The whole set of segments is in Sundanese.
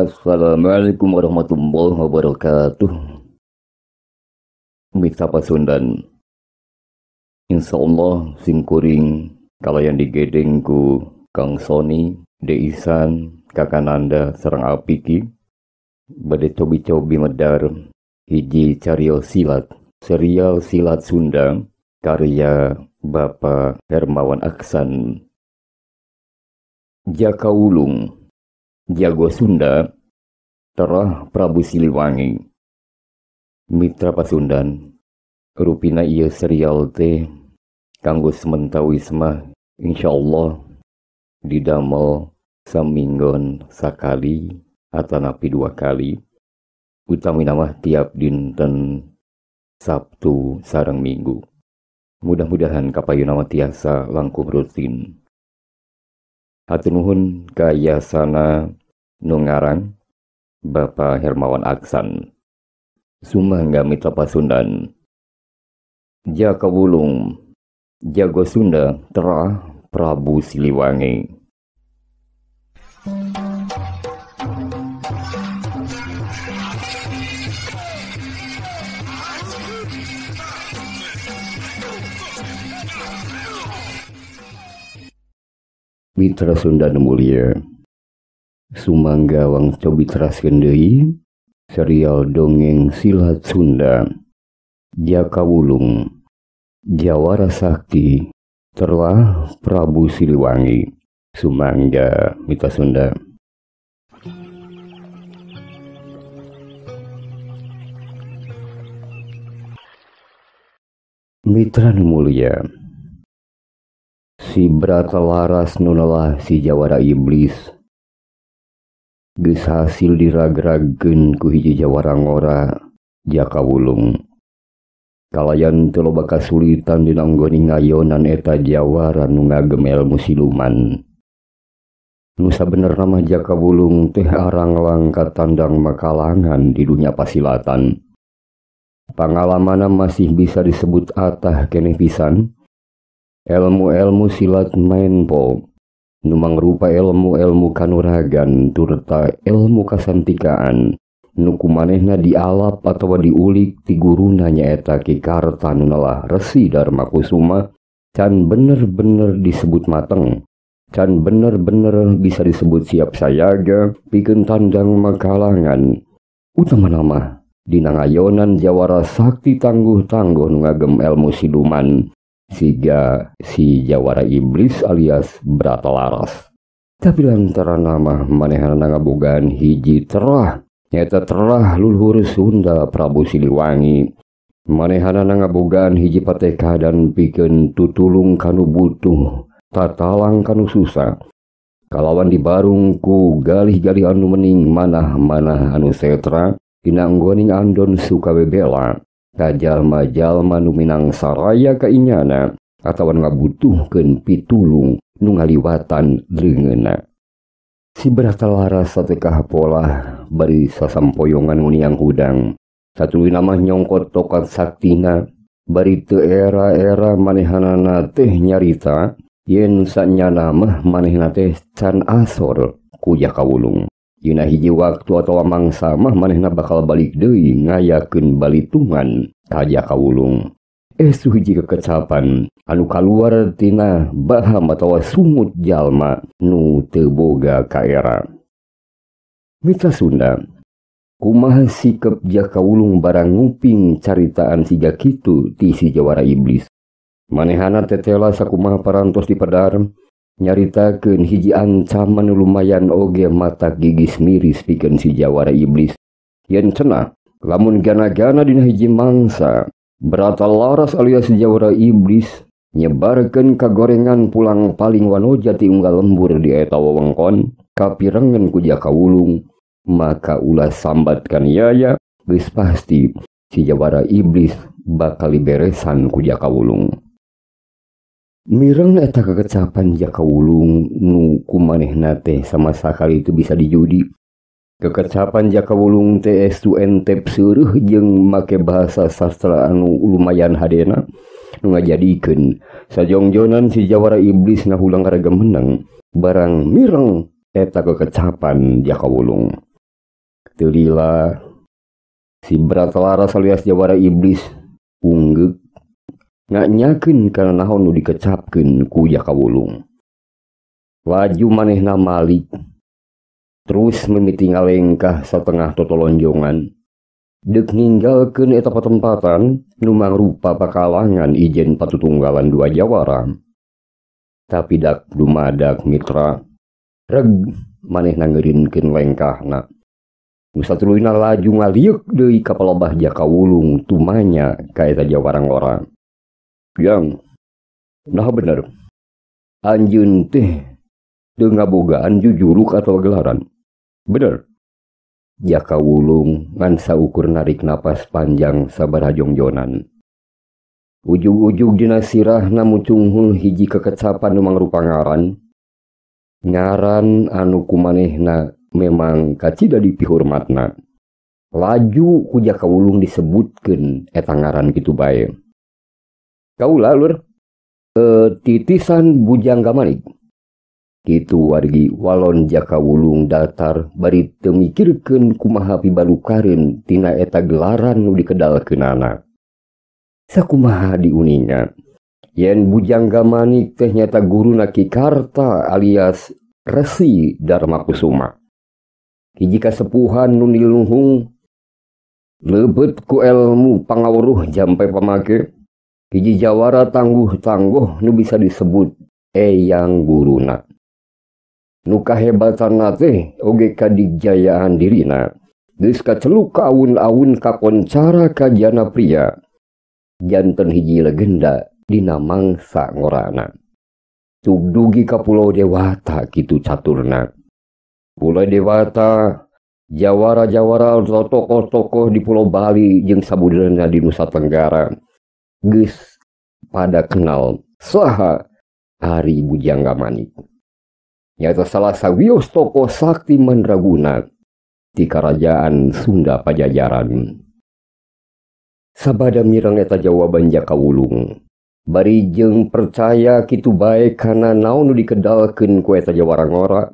Assalamualaikum warahmatullahi wabarakatuh. Mitra Pasundan. Insyaallah sing kuring kalayan digedeng ku Kang Sony, Deisan, Kakananda sareng Apiki. Bade cobi-cobi medar hiji cariyos silat, serial silat Sunda karya Bapak Hermawan Aksan. Jaka Wulung Jago Sunda Terah Prabu Siliwangi. Mitra Pasundan, rupina ieu serial teh kanggo sementawisma insyaallah didamel saminggon sakali atanapi 2 kali, utami nama tiap dinten Sabtu sareng Minggu. Mudah-mudahan kapayu nama tiasa langkung rutin. Hatur nuhun ka yasana nu ngarang Bapak Hermawan Aksan. Sumangga Mitra Pasundan. Jaka Wulung Jago Sunda Terah Prabu Siliwangi. Mitra Sunda mulia, sumangga wang cobi teraskeun deui serial dongeng silat Sunda Jaka Wulung Jawara Sakti Terah Prabu Siliwangi. Sumangga Mitra Sunda. Mitra nu mulia, si Brata Laras nunalah si Jawara Iblis geus hasil dirag-ragkeun ku hiji jawara ngora Jaka Wulung. Kalayan teu loba kasulitan dina anggoni ngayonan eta jawara nu ngagem elmu siluman. Nu sabenerna mah Jaka Wulung teh arang langkat tandang makalangan di dunia pasilatan. Pangalamanna masih bisa disebut atah keneh pisan. Ilmu-ilmu silat maenpo nu mangrupa ilmu-ilmu kanuragan turta ilmu kasantikaan nu kumanehna dialap atawa diulik ti guruna nyaeta Ki Karta nu nalah Resi Darmakusuma can bener-bener disebut mateng, can bener-bener bisa disebut siap sayaga pikeun tandang makalangan. Utamana mah dina ngayonan jawara sakti tangguh-tangguh nu ngagem ilmu siluman siga si Jawara Iblis alias Brata Laras. Tapi lantaran nama manehana ngabogaan hiji terah, nyata terah luhur Sunda Prabu Siliwangi. Manehana ngabogaan hiji pateka dan pikeun tutulung kanu butuh, tatalang kanu susah. Kalawan dibarung ku galih-galih anu mening manah-manah anu setra, dina anggoning andon suka bebela. Kajalma-jalma nu minang saraya kainyana atawa ngabutuhkeun pitulung nu ngaliwatan leungeunna. Si Brata Laras satekah pola bari sasampoyongan uniang hudang. Satulina mah nyongkot tokat saktina bari teu era-era manehanana teh nyarita yen sanyana mah manehna teh can asor ku Jaka Wulung. Dina hiji waktu atawa mangsa mah manehna bakal balik deui ngayakeun balitungan ka Jaka Wulung. Esu hiji kekecapan anu kaluar tina baham atawa sungut jalma nu teu boga kaera. Mitra Sunda, kumaha sikep Jaka Wulung barang nguping caritaan siga kitu ti si Jawara Iblis. Manehana tetela sakumaha parantos di pedar nyaritakeun hiji ancaman lumayan oge mata gigis miris pikeun si Jawara Iblis. Yen cenah lamun gana-gana dina hiji mangsa Brata Laras alias Jawara Iblis nyebarkeun kagorengan pulang paling wanoja ti unggal lembur di eta wewengkon kapirengen ku Jaka Wulung, maka ulah sambatkan yaya geus pasti si Jawara Iblis bakal beresan ku Jaka Wulung. Mireng eta kekecapan Jaka Wulung nu kumanehna teh sama sakali itu bisa dijudi. Kekecapan Jaka Wulung teh estu entep seureus jeung make bahasa sastra anu lumayan hadena nu ngajadikeun sajongjonan si Jawara Iblis ngahulang harga menang barang mireng eta kekecapan Jaka Wulung. Teu lila si Bratalaras alias Jawara Iblis unggek nganyakeun kana naon nu dikecapkeun ku Jakawulung. Laju manehna malik terus mimiti ngalengkah satengah totolonjongan dek ninggalkeun eta patempatan nu mangrupa pakalangan ijen patutunggalan dua jawara. Tapi dak dumadak mitra reg manehna ngeureunkeun lengkahna. Nu satuluyna laju ngaliuk deui ka palebah Jakawulung tumanya ka eta jawara ngora. Yang nah bener anjeun teh teu ngabogaan jujuruk atau gelaran. Bener. Jakawulung ngan saukur narik napas panjang sabaraha jongjonan. Ujug-ujug dina sirahna mucunghul hiji kekecapan nu mangrupa ngaran. Ngaran anu kumanehna memang kacida dipihormatna. Laju ku Jakawulung disebutkeun eta ngaran kitu bae. Kaula lur titisan Bujangga Manik. Kitu wargi walon Jakawulung datar bari teu mikirkeun kumaha pibalukareun tina eta gelaran nu dikedalkeunana. Sakumaha diuninya yen Bujangga Manik teh nyata guruna Ki Karta alias Resi Darmakusuma. Hiji kasepuhan nu niluhung leubet ku elmu pangawruh jampe pamake. Hiji jawara tangguh-tangguh nu bisa disebut eyang guruna. Nu kahebatanna teh oge kadigjayaan dirina geus kaceluk ka awun-awun kakoncara kajana pria. Janten hiji legenda dina mangsa ngorana. Tugdugi ka Pulau Dewata kitu caturna. Pulau Dewata jawara-jawara atau tokoh-tokoh di Pulau Bali jeung sabudeurna di Nusa Tenggara geus pada kenal saha Ari Bujangga Manik. Nyata salah sawios tokoh sakti mandraguna di Kerajaan Sunda Pajajaran. Sabada mireng eta jawaban Jakawulung. Bari jeung percaya kitu bae kana naon nu dikedalkeun ku eta jawara ngora.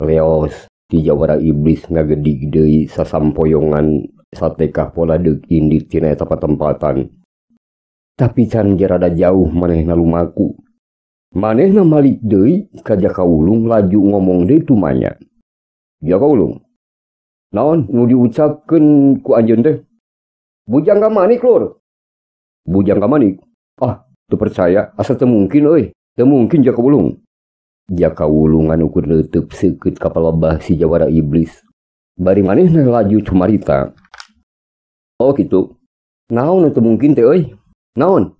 Leos ti Jawara Iblis ngagedig deui sasampoyongan satekah pola deuk indik tina eta patempatan. Tapi can jarada jauh manehna lumaku. Manehna malik deui ka Jakawulung laju ngomong deui tumanya. Jakawulung, naon nu diucapkeun ku anjeun teh? Bujangga Manik lur. Bujangga Manik? Ah, teu percaya, asa teu mungkin euy. Teu mungkin Jakawulung. Jakawulung anu keur leuteub seukeut ka palebah si Jawara Iblis. Bari manehna laju cumarita. Oh kitu. Naon teu mungkin teh euy? Naon?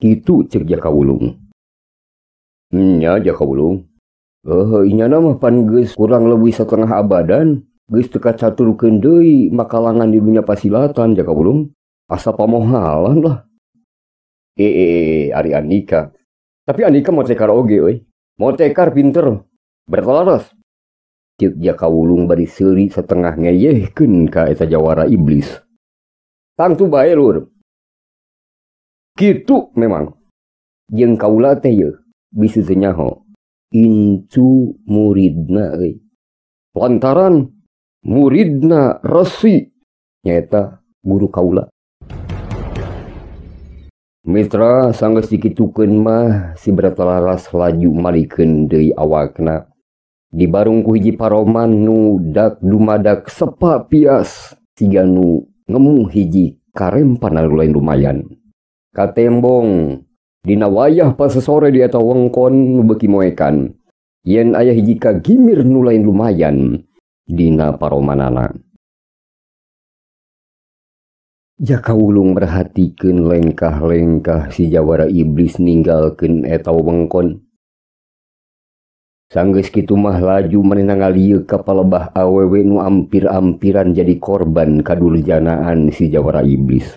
Kitu ceuk Jakawulung. Nya Jakawulung. Inyana mah pan geus kurang leuwih satengah abadan. Geus teu kacaturkeun deui makalangan di dunia pasilatan Jakawulung. Asa pamohalan lah. Ari Andika. Tapi Andika mau tekar oge euy. Mau tekar pinter. Bertalaras. Ceuk Jakawulung bari seuri setengah ngeyehkeun ka eta Jawara Iblis. Tangtu bae lur. Kitu memang. Jeung kaula teh yeuh bisa teu nyaho. Incu muridna euy. Lantaran muridna Resi nyaeta guru kaula. Mitra sanggeus dikitukeun mah si Bratalaras laju malikeun deui awakna. Dibarung ku hiji paroman nu dak dumadak sepa pias siga nu ngemu hiji karempan anu lain lumayan. Katembong dina wayah pasesore di eta wengkon nu beuki moekan. Yen aya hiji kagimir nu lain lumayan dina paromanana. Jakawulung merhatikeun lengkah-lengkah si Jawara Iblis ninggalkeun eta wewengkon. Sanggeus kitu mah laju manehna ngalieuk ka palebah awewe nu ampir-ampiran jadi korban kadurjanaan si Jawara Iblis.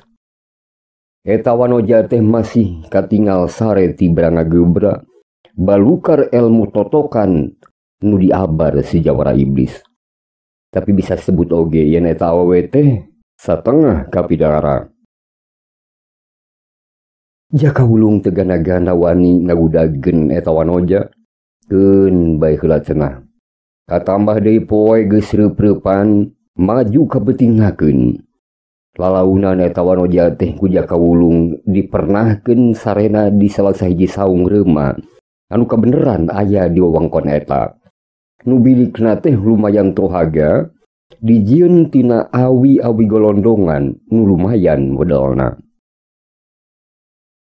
Eta wanoja teh masih katingal sare ti brangagebra balukar ilmu totokan nu diabar si Jawara Iblis. Tapi bisa sebut oge yen eta awewe teh satengah kapidara. Jakawulung teu gana-gana wani ngagudageun eta wanoja. Keun bae heula cenah. Katambah deui poe geus reup-reupan maju kabetingakeun. Lalaunan eta wanoja teh ku Jakawulung dipernahkeun sarena di salah sahiji saung reuma anu kabeneran aya di wewengkon eta. Nu bilikna teh lumayan tohaga dijieun tina awi-awi golondongan nu lumayan modalna.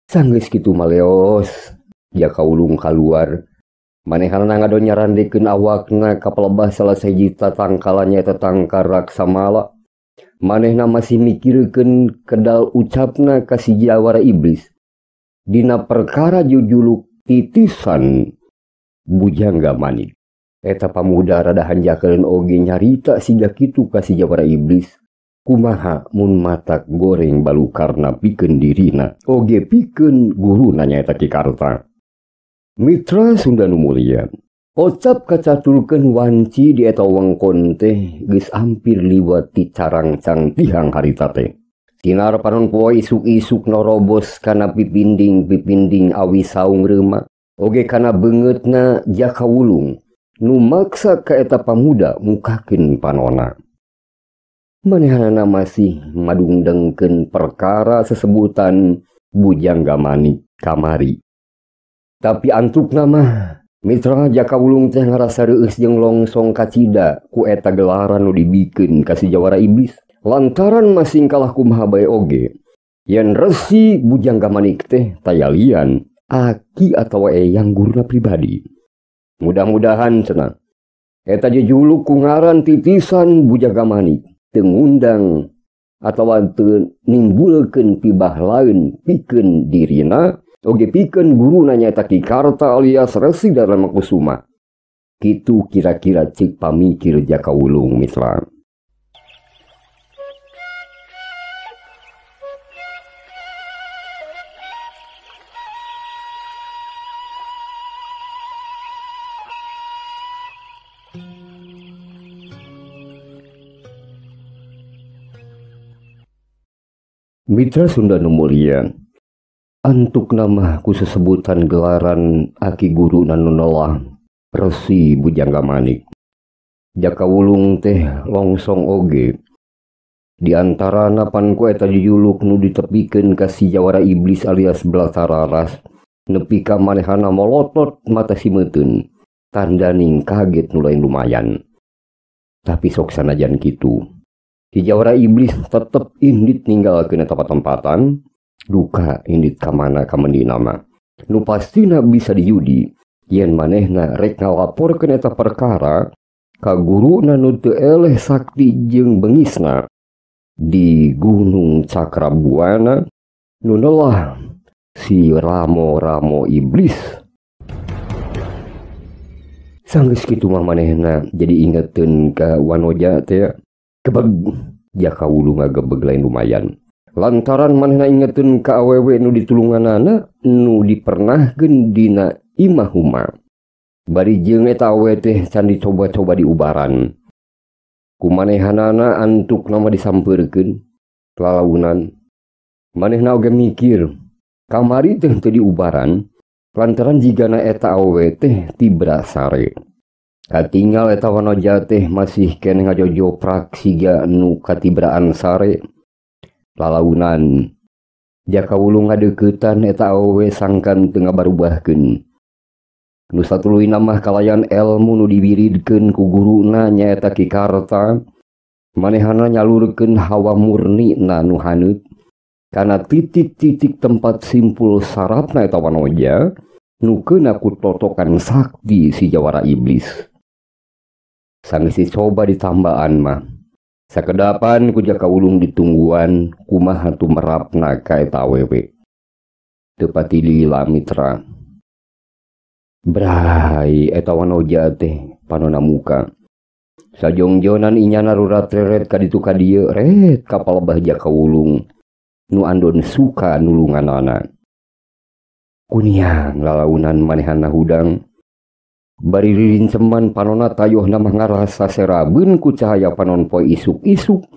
Sanggeus kitu maleos Jakawulung kaluar. Manehana ngado nyarandekeun awakna ka palebah salah sahiji tatangkalannya eta tangkar Raksamala. Manehna masih mikirkeun kedal ucapna ka si jawara iblis. Dina perkara jujuluk titisan Bujangga Manik. Eta pamuda rada hanjakeun oge nyarita siga kitu ka si jawara iblis. Kumaha mun matak goreng balukarna pikeun dirina oge pikeun guruna nyaeta Ki Karta. Mitra Sunda nu mulia, ocap kacatulkeun wanci di eta wewengkon teh geus hampir liwat ti carang cangtihang harita teh. Sinar panon poe isuk-isuk norobos kana pipinding awi saung reuma, oge kana beungeutna Jakawulung nu maksa ka eta pamuda mukakeun panonna. Manehana masih madungdengkeun perkara sesebutan Bujangga Manik kamari. Tapi antukna mah mitra Jakawulung teh ngarasa reueus jeung longsong kacida ku eta gelaran nu dibikeun ka si jawara iblis. Lantaran masing kalah kumaha bae oge yen resi Bujangga Manik teh tayalian aki atawa eyang guruna pribadi. Mudah-mudahan cenah eta jejuluk ku ngaran titisan Bujangga Manik teu ngundang atawa teu nimbulkeun pibah lain pikeun dirina oge pikeun guruna nyaeta Ki Karta alias Resi Darmakusuma. Kitu kira-kira cik pamikir Jakawulung mitra. Mitra Sunda nu mulia, antuk nama ku sesebutan gelaran aki guru nanunolah Resi Bujangga Manik. Jakawulung teh longsong oge. Di antara napan ku eta dijuluk nu ditepikeun ka si jawara iblis alias Blatararas nepi ka manehana molotot mata simeuteun tandaning kaget nu lain lumayan. Tapi sok sanajan kitu si jawara iblis tetep indit ninggalkeun eta patempatan. Duka indit kamana kamendina mah nu pastina bisa diyudi yen manehna rek ngalaporkeun eta perkara ka guruna nu teu eleh sakti jeung beungisna di Gunung Cakrabuana nu neulah si Ramo iblis. Sanggeus kitu mah manehna jadi ingeteun ka wanoja teh kebeg Jakawulung ngagebeg lain lumayan. Lantaran manehna ingeteun ka awewe nu ditulunganana nu dipernahkeun dina imahuma. Bari jeung eta awewe teh can dicoba-coba diubaran. Kumanehanana antuk nama disampeurkeun lalaunan. Manehna oge mikir kamari teh teu diubaran lantaran jigana eta awewe teh tibra sare. Katinggal eta wanoja teh masih keneh ngajojoprak siga nu katibraan sare. Lalaunan Jakawulung ngadeuketan eta awewe sangkan teu ngabarubahkeun. Nu satuluy mah kalayan elmu nu dibiridkeun ku guruna nyaeta Ki Karta. Manehana nyalurkeun hawa murnina nu haneut kana titik-titik tempat simpul sarafna eta wanoja nu keuna ku totokan sakti si jawara iblis. Sanggeus dicoba ditambaan mah sakedapan ku Jakawulung ditungguan kumaha tumerapna ka eta awewe. Teu pati lila mitra. Brai eta wanoja teh panonna muka. Sajongjonan inyana rurat reret ka ditu ka dieu ret ka palebah Jakawulung nu andon suka nulunganana. Kuniang lalaunan manehana hudang. Bari ririnceman panonna tayohna mah ngarasa serabeun ku cahaya panon poe isuk-isuk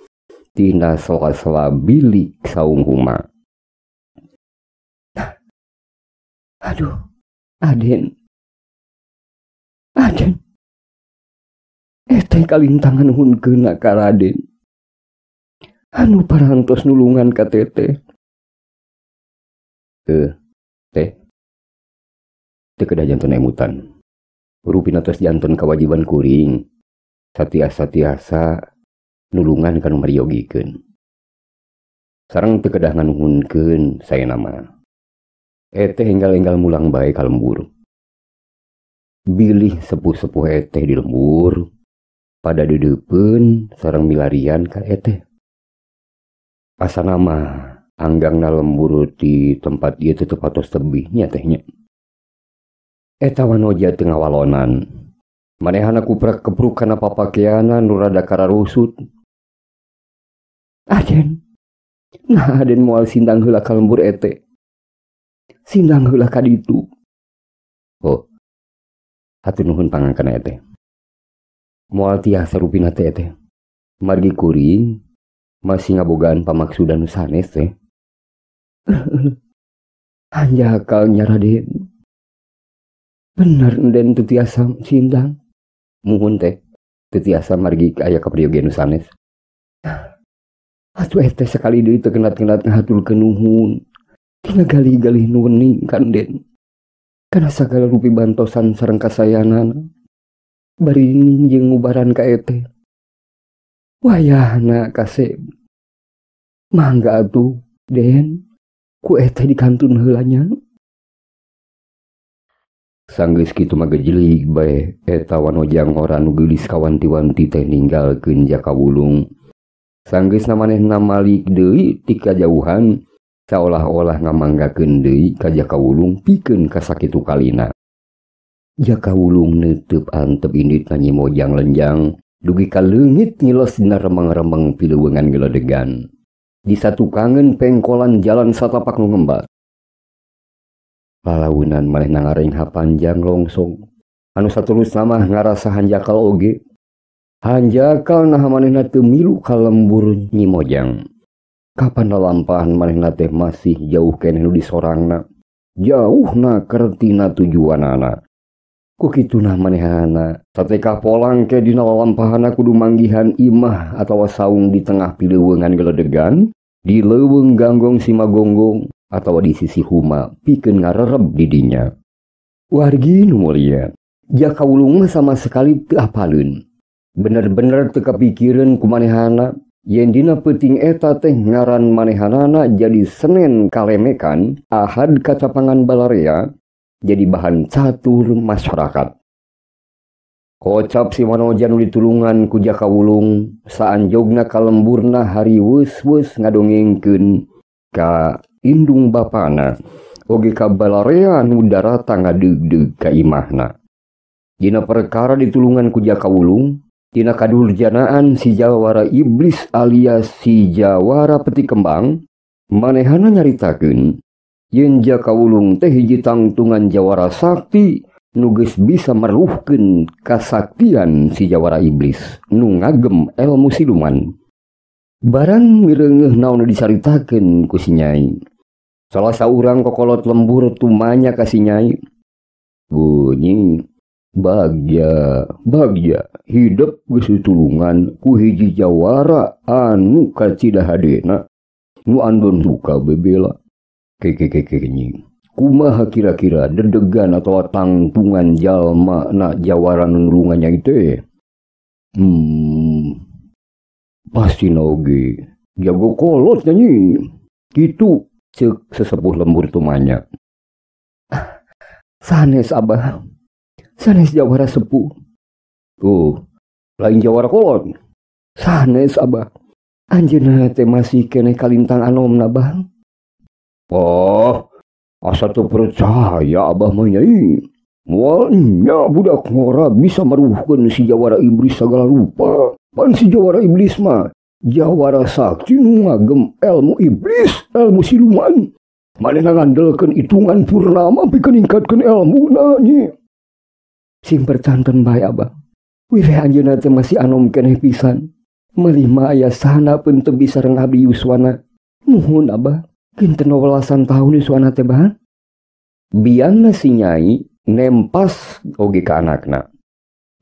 tina sela-sela bilik saung huma. Aduh, Aden. Teh kalintangan hunkeun ka Raden anu parantos nulungan ka teteh. Teh teu kedah janten emutan rupina tos janten kewajiban kuring satiasa nulungan kanu mariogikeun sareng teu kedah nganuhunkeun saena mah teh enggal-enggal mulang bae ka lembur bilih sepuh-sepuh teh di lembur pada deudeuppeun sareng milarian ka teh asana mah anggangna lembur di tempat ieu teu patos tebih nya tehnya eta wanoja teu ngawalonan manehana kuprak-kepruk kana papakeana nu rada kararusut. Aden nah Aden moal sindang heula ka lembur sindang heula ka ditu. Oh hatur nuhun pangangkana teh moal tiasa rupina teh margi kuring masih ngabogaan pamaksudan nu sanes teh. Hanjakal nya Raden bener den teu tiasa sindang muhun teh teu tiasa margi aya kapriyogian nu sanes. Atuh teh sakali deui teu kenat-kenat ngahaturkeun nuhun tina galih-galih nu wening kan Den kana sagala rupi bantosan sareng kasayanana bari ninjing ngubaran ka teh wayahna kasep mangga atuh Den ku teh dikantun heula nya. Sanggeus kitu mah gejelik bae eta wanoja ngora nu geulis kawanti-wanti teh ninggalkeun Jakawulung. Sanggeus manehna malik deui ti kajauhan saolah-olah ngamanggakeun deui ka Jakawulung pikeun kasakitu kalina. Jakawulung neuteub antep indit na Nyimojang lenjang dugi ka leungit ngilos dina remeng-remeng pileuweungan geledegan. Di satukangeun pengkolan jalan satapak nu ngembat. Palawunan manehna ngareng hapanjang longsong anu saterusna mah ngarasa hanjakal oge. Hanjakal naha manehna teu milu ka lembur Nyimojang. Kapan lalampahan manehna teh masih jauh keneh nu disorangna. Jauhna kertina tujuanana. Ku kituna manehana sateka polang ke dina lalampahanna kudu manggihan imah atawa saung di tengah pileuweungan geledegan di leuweung ganggong Simagonggong atawa di sisi huma pikeun ngarereb di dinya. Wargi nu mulia Jakawulung mah sama sekali teu apaleun bener-bener teu kapikireun kumanehana yen dina peuting eta teh ngaran manehanana jadi Senen kalemekan Ahad kacapangan balarea jadi bahan catur masyarakat. Kocap si wanoja nu ditulungan ku Jakawulung saanjogna ka lemburna hari weus-weus ngadongengkeun ka indung bapana oge ka balarea nu darata ngadeug-deug ka imahna. Dina perkara ditulungan ku Jakawulung tina kadurjanaan si Jawara Iblis alias si Jawara Peti Kembang manehana nyaritakeun yen Jakawulung teh hiji tangtungan Jawara Sakti nu geus bisa meruhkeun kasaktian si Jawara Iblis nu ngagem elmu siluman. Barang mireungeuh naon disaritakeun ku si Nyai. Salah saurang kokolot lembur tumanya ka si Nyai. Bunyi bagja hidup geus ditulungan ku hiji Jawara anu kacidahadena nu andon suka bebela. Nying kumaha kira-kira dedegan atau tangtungan jalma na Jawara nulungannya itu pasti oge jago kolot nyanyi gitu cek sesepuh lembur tumanya. Sanes abah sanes Jawara sepuh lain Jawara kolot sanes abah anjeunna teh masih keneh kalintang anomna bang. Oh asa teu percaya abah mah Nyai moalnya budak ngora bisa meruhkeun si Jawara Iblis segala rupa. Pan si Jawara Iblis mah Jawara Sakti nu ngagem elmu iblis elmu siluman manehna ngandelkeun itungan purnama pikeun ningkatkeun elmuna nyi. Sing percanten bae abah wireh anjeunna teh masih anom keneh pisan meulih mah aya sahanapeun teu bisa reng abdi yuswana nuhun abah. Kinten 12 tahun yuswana teh bah. Biangna si Nyai nempas oge ka anakna.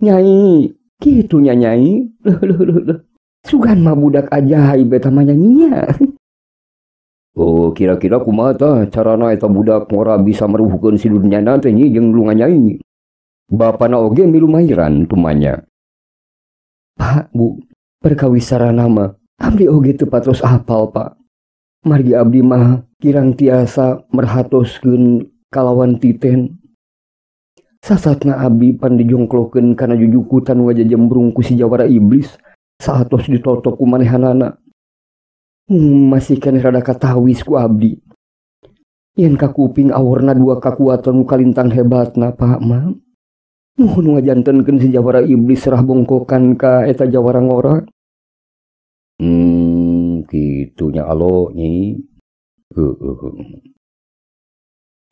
Nyai Kitu nyanyai. Sugan mah budak ajaib eta mah nyanyinya. Oh, kira-kira kumaha tah carana eta budak ngora bisa meruhkeun si dunyana teh nyi jeung lu nganyai. Bapana oge milu mahiran tumanya. Pak, Bu, perkawis sarana mah abdi oge teu patos apal, Pak. Margi abdi mah kirang tiasa merhatoskeun kalawan titen. Sasatna abdi pan dijongklokeun kana jujukutan wajah jembrung ku si jawara iblis saatos ditotok ku manehanana. Masih keneh rada katawis ku abdi. Yen ka kuping aworna dua kakuatan kalintang hebatna Pak mah. Nuhun ngajantenkeun si jawara iblis serah bongkokan ka eta jawara ngora. Kitunya alo nyi.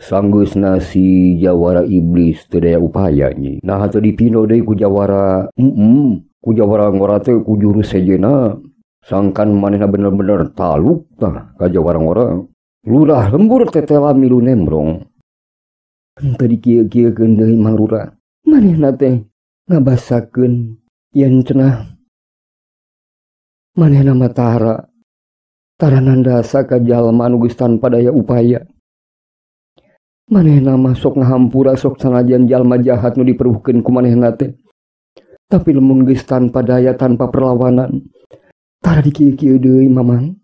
Sanggeusna si jawara iblis teu daya upaya nyi. Nah atuh dipino deui ku jawara ku jawara ngora teh ku jurus sejena. Sangkan manehna bener-bener taluk tah ka jawara ngora. Lurah lembur tetela milu nembrong. Henteu dikieu-kieukeun deui Mang Lurah. Manehna teh ngabasakeun yen cenah manehna mah taranan dasa ka jalma anu geus tanpa daya upaya. Manehna mah sok ngahampura sok sanajan jalma jahat nu diperuhkeun ku manehna teh. Tapi lamun geus tanpa daya tanpa perlawanan, tara dikieu-kieu deui Mamang.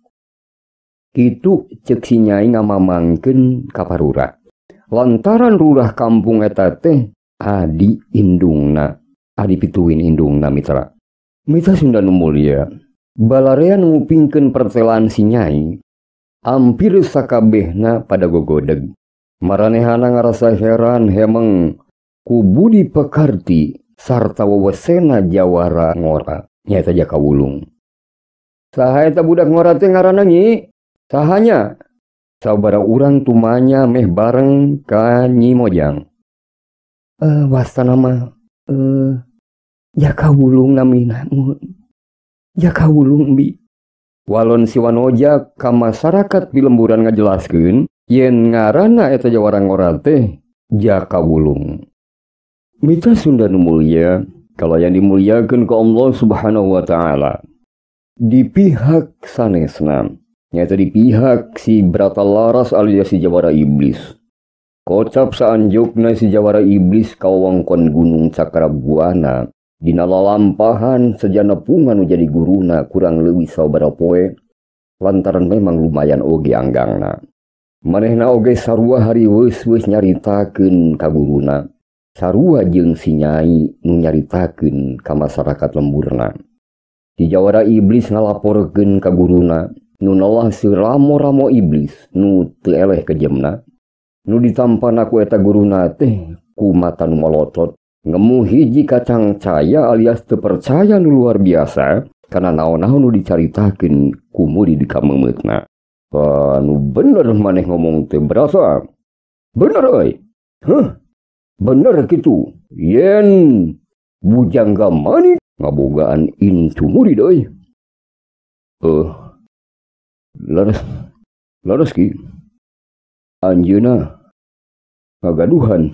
Kitu ceuk si Nyai ngamamangkeun ka Parurah. Lantaran Lurah kampung eta teh adi indungna, adi pituin indungna mitra. Mitra Sunda nu mulia, balarean ngupingkeun pertelaan si Nyai, hampir sakabehna pada gogodeg. Maranehana ngarasa heran hemeng ku budi pekarti sarta wewesena jawara ngora nyaeta Jakawulung. Saha eta budak ngora teh ngaranna nyi? Sahanya? Sabara urang tumanya meh bareng ka Nyi Mojang. Wastana mah Jakawulung namina. Jakawulung bi. Walon si Wanoja ka masyarakat di lemburan ngajelaskeun yen ngaranna eta jawara ngora teh Jakawulung. Mitra Sunda nu mulia, kalau yang dimuliakeun ku Allah Subhanahu wa taala. Di pihak sanesna, nyaeta di pihak si Bratalaras alias si jawara iblis. Kocap saanjukna si jawara iblis kawangkon gunung Cakrabuana. Dina lalampahan sejanepungan nu jadi guruna kurang leuwih sabaraha poe. Lantaran memang lumayan oge anggangna. Manehna oge sarua hari weus nyaritakeun ka guruna. Sarua jeung si Nyai nu nyaritakeun ka masyarakat lemburna. Di jawara iblis ngalaporkeun ka guruna nu nalah siramo-ramo iblis nu teu eleh kejemna. Nu ditampana ku eta guruna teh ku mata nu molotot, ngemu hiji kacang caya alias teu percaya nu luar biasa kana naon-naon nu dicaritakeun ku murid di kamemeutna. Nu bener maneh ngomong teh berasa. Bener euy. Bener kitu. Yen bujangga manik ngabogaan incu murid euy. Laras ki. Anjeuna ngagaduhan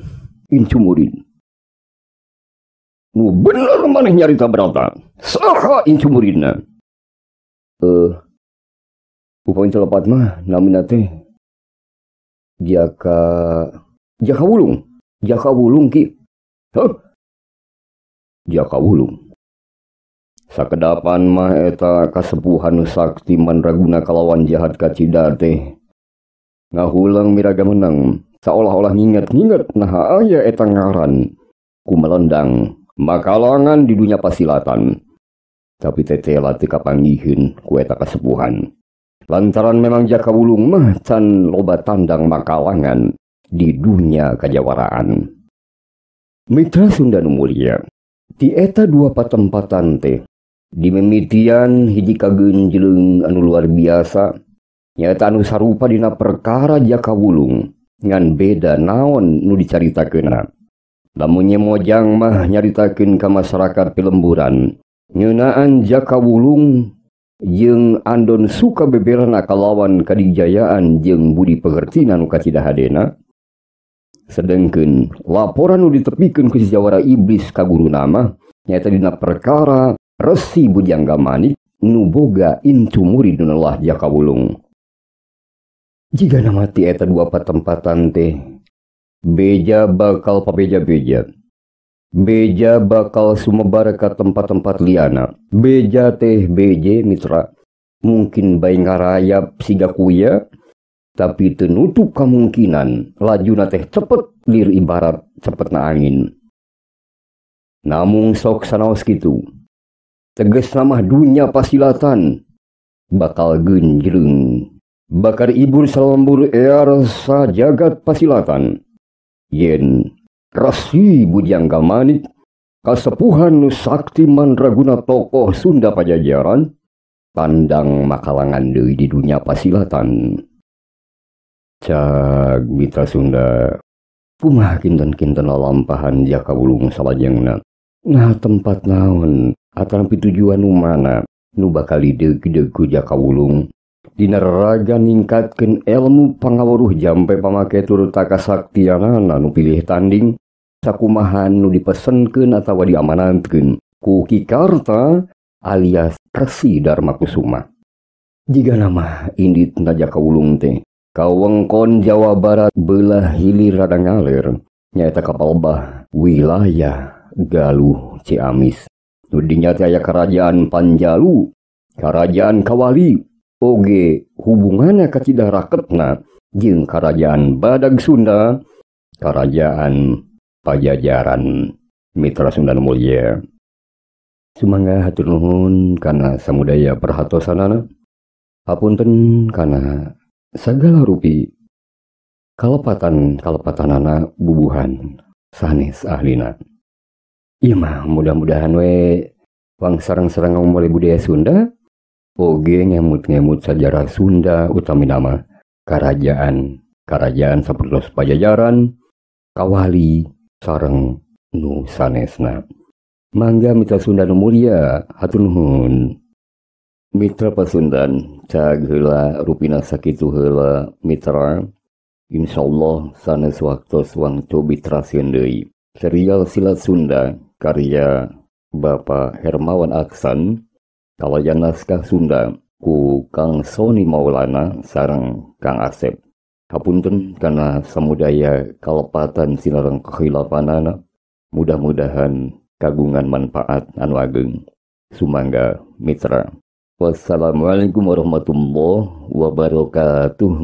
incu murid. Nu bener maneh nyarita berata. Saha incu muridna? Upain telepat mah namina teh Jakawulung. Jakawulung ki. Jakawulung. Sakedapan mah eta kasepuhan nu sakti mandraguna kalawan jahat kacida teh. Ngahulang miraga menang. Seolah-olah nginget-nginget nah aya eta ngaran ku melendang makalangan di dunia pasilatan. Tapi tetela teu kapanggihkeun ku eta kasepuhan. Lantaran memang Jakawulung mah can loba tandang makalangan di dunia kajawaraan. Mitra Sunda nu mulia, di eta dua patempatan teh di memitian hiji kageunjleung anu luar biasa nyaeta anu sarupa dina perkara Jakawulung ngan beda naon nu dicaritakeunna. Lamun Nyi Mojang mah nyaritakeun ka masyarakat Pelemburan ngeunaan Jakawulung jeung andon suka beberana kalawan kadijayaan jeung budi pegertina nu kacidahadena. Sedengkeun laporan nu ditepikeun ku si Jawara iblis ka guru nama nyaeta dina perkara Resi Bujangga Manik nu boga incu muridunullah Jakawulung. Jika nama ti eta dua patempatan teh beja bakal pabeja-beja. Beja bakal sumebar ka tempat-tempat liana. Beja teh beje mitra mungkin bae ngarayap siga kuya tapi tenutup kemungkinan lajuna teh cepet lir ibarat cepetna angin. Namung sok sanaos kitu teges nama dunya pasilatan bakal genjreng bakar ibur salambur ersa jagat pasilatan yen Resi Bujangga Manik kasepuhan nu sakti mandraguna tokoh Sunda Pajajaran tandang makalangan deui di dunya pasilatan. Cag mitra Sunda kumaha kinten-kinten lalampahan Jakawulung salajengna nah tempat naon atapi tujuan nu mana nu bakal dideug ku Jakawulung dina raga ningkatkeun ilmu pangawuruh jampe pamake turut kasaktianana nu pilih tanding sakumaha nu dipesenkeun atawa diamanatkeun ku Ki Karta alias Resi Darmakusuma. Jiga nama inditna Jakawulung teh kawengkon Jawa Barat belah hilir rada ngalir nyaeta kapal bah wilayah Galuh Ciamis nu dinya teh aya kerajaan Panjalu, kerajaan Kawali oge hubunganna ka cidaraketna jeung kerajaan Badag Sunda, kerajaan Pajajaran. Mitra Sunda nu mulya sumangga hatur nuhun kana samudaya perhatosanana. Hapunten kana sagala rupi kalepatanana bubuhan sanes ahlina. Ieu mah mudah-mudahan we wang sareng-sareng mulai budaya Sunda oge ngemut-ngemut sajarah Sunda utami nama kerajaan sapertos Pajajaran, Kawali sareng nu sanesna. Mangga mitra Sunda nu mulya hatur nuhun. Mitra Pasundan cag heula rupina sakitu heula mitra insyaallah sanes waktos wangtu bitrasieun deui serial Silat Sunda karya Bapak Hermawan Aksan kalayan naskah Sunda ku Kang Soni Maulana sareng Kang Asep. Hapunten kana samudaya kalepatan sinareng kehilafanana mudah-mudahan kagungan manfaat anu ageng. Sumangga mitra. Wassalamualaikum warahmatullahi wabarakatuh.